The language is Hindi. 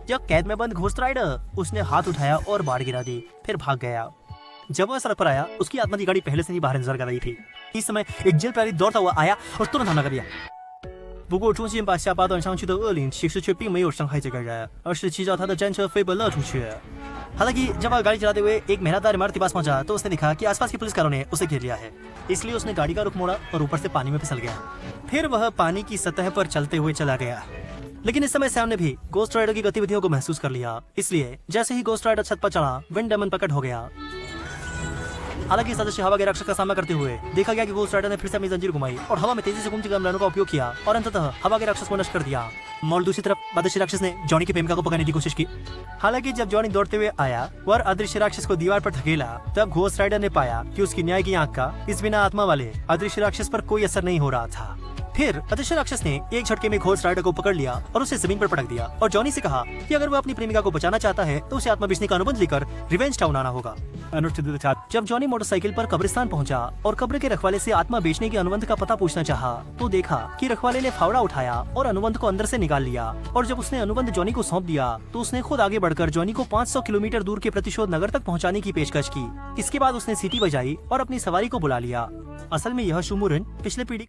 जब कैद में बंद घोस्ट राइडर उसने हाथ उठाया और बाढ़ गिरा दी, फिर भाग गया। जब वह सड़क पर आया, उसकी आत्मा की गाड़ी पहले से ही बाहर इंतजार कर रही थी। इस समय एक जेल प्रहरी दौड़ता हुआ आया और तुरंत हमला कर दिया। 不过中间把下巴断上去的恶灵其实却并没有伤害这个人，而是骑着他的战车飞奔了出去。हालांकि जब वह गाड़ी चलाते हुए एक मेहनतदार इमारत के पास पहुंचा तो उसने देखा कि आसपास के पुलिसकारों ने उसे घेर लिया है, इसलिए उसने गाड़ी का रुख मोड़ा और ऊपर से पानी में फिसल गया। फिर वह पानी की सतह पर चलते हुए चला गया। लेकिन इस समय सैम ने भी गोस्ट राइडर की गतिविधियों को महसूस कर लिया, इसलिए जैसे ही गोस्ट राइडर छत पर चढ़ा, विंड डेमन प्रकट हो गया। हालांकि सदस्य हवा के रक्षक का सामना करते हुए देखा गया कि गोस्ट राइडर ने फिर से अपनी जंजीर घुमाई और हवा में तेजी से घूमती गमलानों का उपयोग किया और अंततः हवा के राक्षस को नष्ट कर दिया। और दूसरी तरफ अदृश्य राक्षस ने जॉनी की प्रेमिका को पकड़ने की कोशिश की। हालांकि जब जॉनी दौड़ते हुए आया और अदृश्य राक्षस को दीवार पर धकेला, तब घोस्ट राइडर ने पाया कि उसकी न्याय की आंख का इस बिना आत्मा वाले अदृश्य राक्षस पर कोई असर नहीं हो रहा था। फिर अदृश्य राक्षस ने एक झटके में घोस्ट राइडर को पकड़ लिया और उसे जमीन पर पटक दिया और जॉनी से कहा कि अगर वो अपनी प्रेमिका को बचाना चाहता है तो उसे आत्मा बेचने का अनुबंध लेकर रिवेंज टाउन आना होगा। जब जॉनी मोटरसाइकिल पर कब्रिस्तान पहुंचा और कब्र के रखवाले से आत्मा बेचने के अनुबंध का पता पूछना चाहा, तो देखा कि रखवाले ने फावड़ा उठाया और अनुबंध को अंदर से निकाल लिया। और जब उसने अनुबंध जॉनी को सौंप दिया तो उसने खुद आगे बढ़कर जॉनी को 500 किलोमीटर दूर के प्रतिशोध नगर तक पहुँचाने की पेशकश की। इसके बाद उसने सीटी बजाई और अपनी सवारी को बुला लिया। असल में यह शुमुरन पिछले पीढ़ी